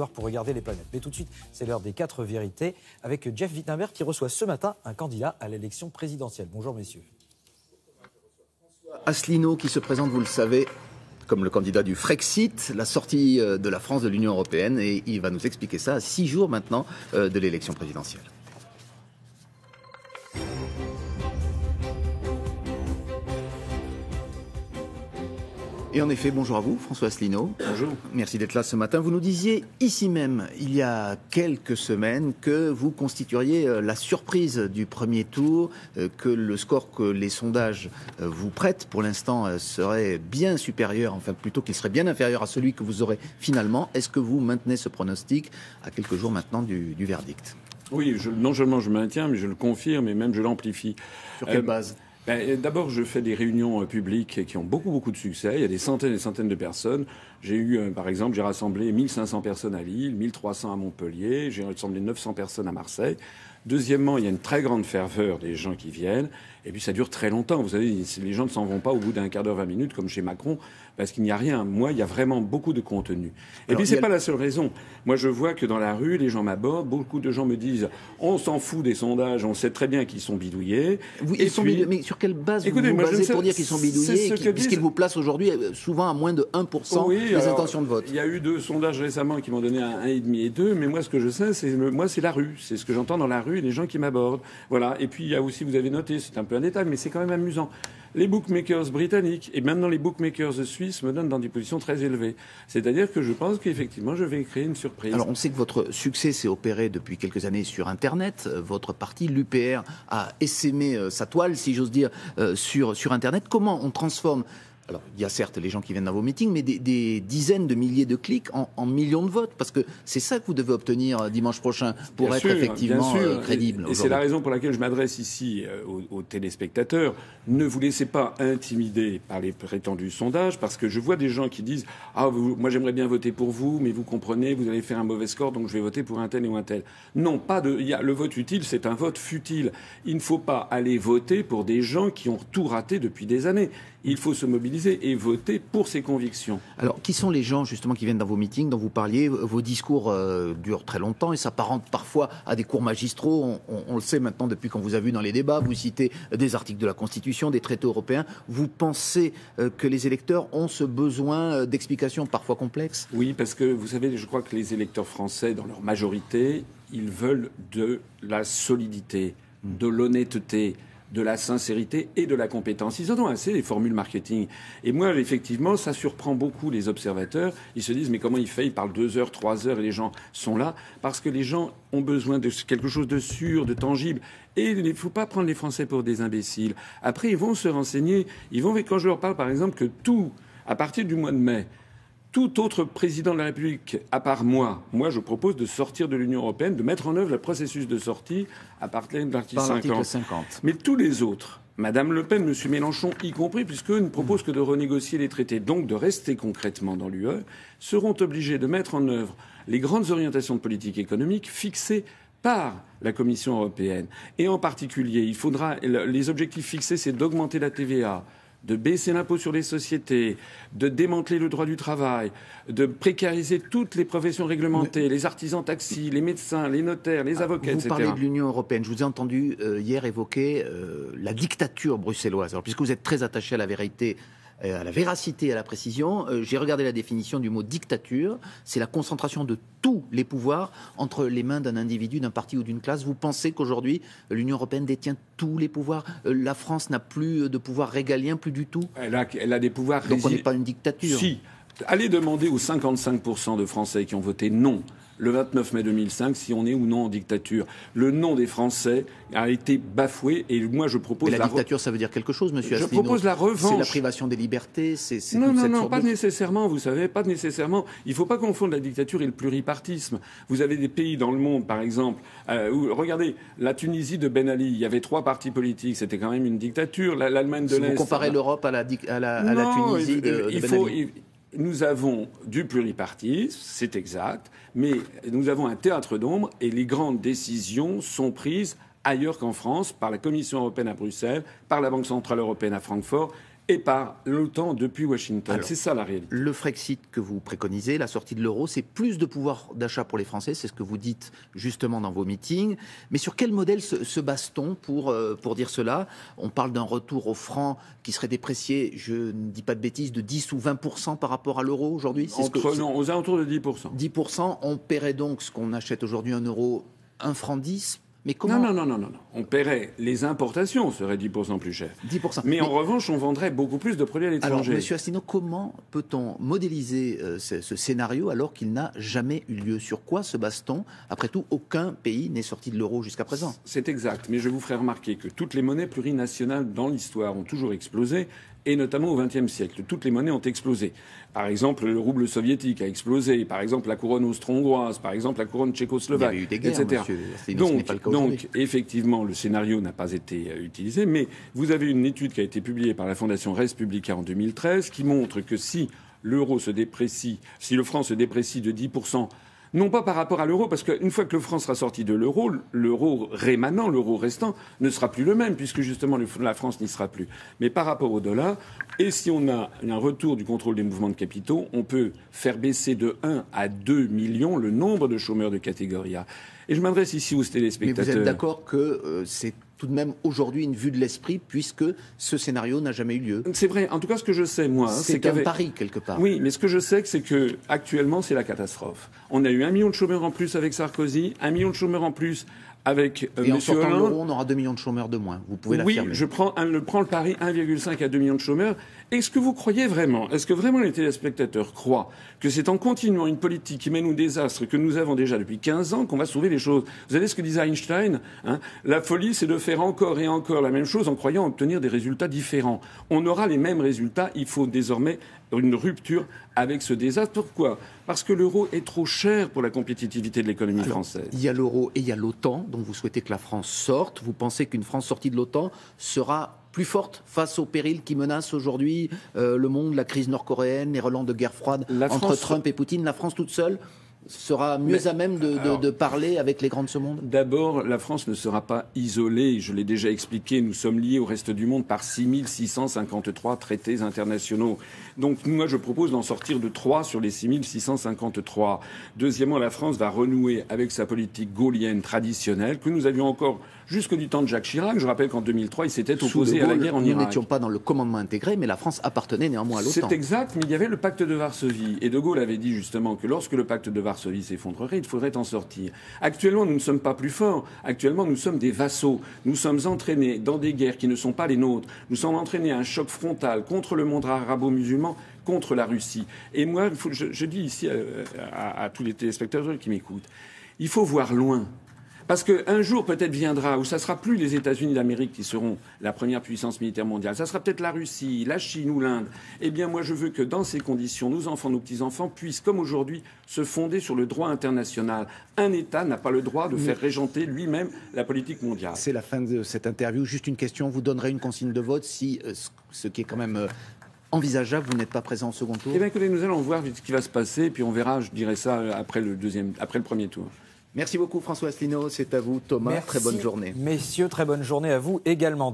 trajectoire pour regarder les planètes. Mais tout de suite, c'est l'heure des 4 vérités avec Jeff Wittenberg qui reçoit ce matin un candidat à l'élection présidentielle. Bonjour messieurs. Asselineau qui se présente, vous le savez, comme le candidat du Frexit, la sortie de la France de l'Union européenne, et il va nous expliquer ça à 6 jours maintenant de l'élection présidentielle. Et en effet, bonjour à vous, François Asselineau. Bonjour. Merci d'être là ce matin. Vous nous disiez ici même, il y a quelques semaines, que vous constitueriez la surprise du premier tour, que le score que les sondages vous prêtent pour l'instant serait bien supérieur, enfin plutôt qu'il serait bien inférieur à celui que vous aurez finalement. Est-ce que vous maintenez ce pronostic à quelques jours maintenant du verdict ? Oui, non seulement je maintiens, mais je le confirme et même je l'amplifie. Sur quelle base ? D'abord, je fais des réunions publiques qui ont beaucoup de succès. Il y a des centaines et des centaines de personnes. J'ai eu, par exemple, j'ai rassemblé 1500 personnes à Lille, 1300 à Montpellier, j'ai rassemblé 900 personnes à Marseille. Deuxièmement, il y a une très grande ferveur des gens qui viennent. Et puis ça dure très longtemps. Vous savez, les gens ne s'en vont pas au bout d'un quart d'heure, 20 minutes, comme chez Macron, parce qu'il n'y a rien. Moi, il y a vraiment beaucoup de contenu. Et puis c'est pas la seule raison. Moi, je vois que dans la rue, les gens m'abordent. Beaucoup de gens me disent on s'en fout des sondages, on sait très bien qu'ils sont bidouillés. Mais sur quelle base vous vous basez pour dire qu'ils sont bidouillés, puisqu'ils vous placent aujourd'hui souvent à moins de 1% des intentions de vote? Il y a eu 2 sondages récemment qui m'ont donné 1,5 et 2, mais moi, ce que je sais, c'est la rue. C'est ce que j'entends dans la rue et les gens qui m'abordent. Voilà. Et puis, il y a aussi, vous avez noté, c'est un peu un détail, mais c'est quand même amusant. Les bookmakers britanniques et maintenant les bookmakers suisses me donnent dans des positions très élevées. C'est-à-dire que je pense qu'effectivement, je vais créer une surprise. Alors, on sait que votre succès s'est opéré depuis quelques années sur Internet. Votre parti, l'UPR, a essaimé sa toile, si j'ose dire, sur Internet. Comment on transforme... Alors, il y a certes les gens qui viennent dans vos meetings, mais des dizaines de milliers de clics en millions de votes, parce que c'est ça que vous devez obtenir dimanche prochain pour être effectivement crédible. Et c'est la raison pour laquelle je m'adresse ici aux téléspectateurs. Ne vous laissez pas intimider par les prétendus sondages, parce que je vois des gens qui disent « Ah, moi j'aimerais bien voter pour vous, mais vous comprenez, vous allez faire un mauvais score, donc je vais voter pour un tel ou un tel. » Non, le vote utile, c'est un vote futile. Il ne faut pas aller voter pour des gens qui ont tout raté depuis des années. Il faut se mobiliser et voter pour ses convictions. Alors, qui sont les gens, justement, qui viennent dans vos meetings, dont vous parliez? Vos discours durent très longtemps et s'apparentent parfois à des cours magistraux. On le sait maintenant depuis qu'on vous a vu dans les débats. Vous citez des articles de la Constitution, des traités européens. Vous pensez que les électeurs ont ce besoin d'explications parfois complexes? Oui, parce que, vous savez, je crois que les électeurs français, dans leur majorité, ils veulent de la solidité, de l'honnêteté, de la sincérité et de la compétence. Ils en ont assez des formules marketing. Et moi, effectivement, ça surprend beaucoup les observateurs. Ils se disent, mais comment il fait? Il parle 2 heures, 3 heures et les gens sont là. Parce que les gens ont besoin de quelque chose de sûr, de tangible. Et il ne faut pas prendre les Français pour des imbéciles. Après, ils vont se renseigner. Quand je leur parle, par exemple, que à partir du mois de mai, tout autre président de la République, à part moi, je propose de sortir de l'Union européenne, de mettre en œuvre le processus de sortie à partir de l'article 50. Mais tous les autres, Madame Le Pen, Monsieur Mélenchon y compris, puisqu'eux ne proposent que de renégocier les traités, donc de rester concrètement dans l'UE, seront obligés de mettre en œuvre les grandes orientations de politique économique fixées par la Commission européenne. Et en particulier, les objectifs fixés, c'est d'augmenter la TVA, de baisser l'impôt sur les sociétés, de démanteler le droit du travail, de précariser toutes les professions réglementées, les artisans taxis, les médecins, les notaires, les avocats, etc. Vous parlez de l'Union européenne. Je vous ai entendu hier évoquer la dictature bruxelloise. Alors, puisque vous êtes très attaché à la vérité, à la véracité et à la précision, j'ai regardé la définition du mot dictature. C'est la concentration de tous les pouvoirs entre les mains d'un individu, d'un parti ou d'une classe. Vous pensez qu'aujourd'hui, l'Union européenne détient tous les pouvoirs? La France n'a plus de pouvoir régalien, plus du tout? Elle a des pouvoirs... Donc on n'est pas une dictature? Si. Allez demander aux 55% de Français qui ont voté non le 29 mai 2005 si on est ou non en dictature. Le nom des Français a été bafoué et moi je propose... Mais la dictature, ça veut dire quelque chose, monsieur Asselineau. Je propose la revanche. C'est la privation des libertés, Non, pas nécessairement, vous savez, pas nécessairement. Il ne faut pas confondre la dictature et le pluripartisme. Vous avez des pays dans le monde, par exemple, où, regardez, la Tunisie de Ben Ali, il y avait 3 partis politiques, c'était quand même une dictature. L'Allemagne de l'Est... Si vous comparez l'Europe à la Tunisie de Ben Ali. Nous avons du pluripartisme, c'est exact, mais nous avons un théâtre d'ombre et les grandes décisions sont prises ailleurs qu'en France, par la Commission européenne à Bruxelles, par la Banque centrale européenne à Francfort et par l'OTAN depuis Washington. C'est ça la réalité. Le Frexit que vous préconisez, la sortie de l'euro, c'est plus de pouvoir d'achat pour les Français, c'est ce que vous dites justement dans vos meetings. Mais sur quel modèle se base-t-on pour dire cela? On parle d'un retour au franc qui serait déprécié, je ne dis pas de bêtises, de 10 ou 20% par rapport à l'euro aujourd'hui? Non, aux alentours de 10%. 10%, on paierait donc ce qu'on achète aujourd'hui 1 euro, 1 franc 10. Mais comment... Non. On paierait les importations, seraient 10% plus cher. 10%. Mais en revanche, on vendrait beaucoup plus de produits à l'étranger. Alors, Monsieur Asselineau, comment peut-on modéliser ce scénario alors qu'il n'a jamais eu lieu? Sur quoi se base-t-on? Après tout, aucun pays n'est sorti de l'euro jusqu'à présent. C'est exact, mais je vous ferai remarquer que toutes les monnaies plurinationales dans l'histoire ont toujours explosé, et notamment au XXe siècle. Toutes les monnaies ont explosé. Par exemple, le rouble soviétique a explosé. Par exemple, la couronne austro-hongroise. Par exemple, la couronne tchécoslovaque. Il y avait eu des guerres, etc. Donc, effectivement, le scénario n'a pas été utilisé. Mais vous avez une étude qui a été publiée par la Fondation Res Publica en 2013 qui montre que si l'euro se déprécie, si le franc se déprécie de 10%, non pas par rapport à l'euro, parce qu'une fois que le franc sera sorti de l'euro, l'euro rémanent, l'euro restant, ne sera plus le même, puisque justement la France n'y sera plus. Mais par rapport au dollar, et si on a un retour du contrôle des mouvements de capitaux, on peut faire baisser de 1 à 2 millions le nombre de chômeurs de catégorie A. Et je m'adresse ici aux téléspectateurs. Mais vous êtes d'accord que c'est tout de même aujourd'hui une vue de l'esprit, puisque ce scénario n'a jamais eu lieu? C'est vrai. En tout cas, ce que je sais, moi... C'est un pari, quelque part. Oui, mais ce que je sais, c'est que actuellement, c'est la catastrophe. On a eu 1 million de chômeurs en plus avec Sarkozy, 1 million de chômeurs en plus avec Et M. en sortant de Hollande. l'euro, on aura 2 millions de chômeurs de moins. Vous pouvez l'affirmer. Oui, je prends le pari 1,5 à 2 millions de chômeurs. Est-ce que vous croyez vraiment, est-ce que vraiment les téléspectateurs croient que c'est en continuant une politique qui mène au désastre que nous avons déjà depuis 15 ans qu'on va sauver les choses? Vous savez ce que disait Einstein, hein? La folie, c'est de faire encore et encore la même chose en croyant obtenir des résultats différents. On aura les mêmes résultats. Il faut désormais une rupture avec ce désastre. Pourquoi? Parce que l'euro est trop cher pour la compétitivité de l'économie française. Il y a l'euro et il y a l'OTAN, donc vous souhaitez que la France sorte. Vous pensez qu'une France sortie de l'OTAN sera plus forte face aux périls qui menacent aujourd'hui le monde, la crise nord-coréenne, les relents de guerre froide entre Trump et Poutine? La France toute seule sera mieux à même de parler avec les grands de ce monde? D'abord, la France ne sera pas isolée. Je l'ai déjà expliqué, nous sommes liés au reste du monde par 6653 traités internationaux. Donc moi, je propose d'en sortir de 3 sur les 6653. Deuxièmement, la France va renouer avec sa politique gaulienne traditionnelle que nous avions encore jusque du temps de Jacques Chirac. Je rappelle qu'en 2003, il s'était opposé à la guerre en Irak. Nous n'étions pas dans le commandement intégré, mais la France appartenait néanmoins à l'OTAN. C'est exact, mais il y avait le pacte de Varsovie. Et De Gaulle avait dit justement que lorsque le pacte de Varsovie s'effondrerait, il faudrait en sortir. Actuellement, nous ne sommes pas plus forts. Actuellement, nous sommes des vassaux. Nous sommes entraînés dans des guerres qui ne sont pas les nôtres. Nous sommes entraînés à un choc frontal contre le monde arabo-musulman, contre la Russie. Et moi, je dis ici à tous les téléspectateurs qui m'écoutent, il faut voir loin. Parce qu'un jour peut-être viendra où ça ne sera plus les États-Unis d'Amérique qui seront la première puissance militaire mondiale. Ça sera peut-être la Russie, la Chine ou l'Inde. Eh bien, moi, je veux que dans ces conditions, nos enfants, nos petits-enfants puissent, comme aujourd'hui, se fonder sur le droit international. Un État n'a pas le droit de faire régenter lui-même la politique mondiale. C'est la fin de cette interview. Juste une question. Vous donnerez une consigne de vote si ce qui est quand même envisageable, vous n'êtes pas présent au second tour? Eh bien, écoutez, nous allons voir ce qui va se passer, puis on verra, je dirais ça, après le premier tour. Merci beaucoup François Asselineau, c'est à vous Thomas, Merci, très bonne journée. Messieurs, très bonne journée à vous également.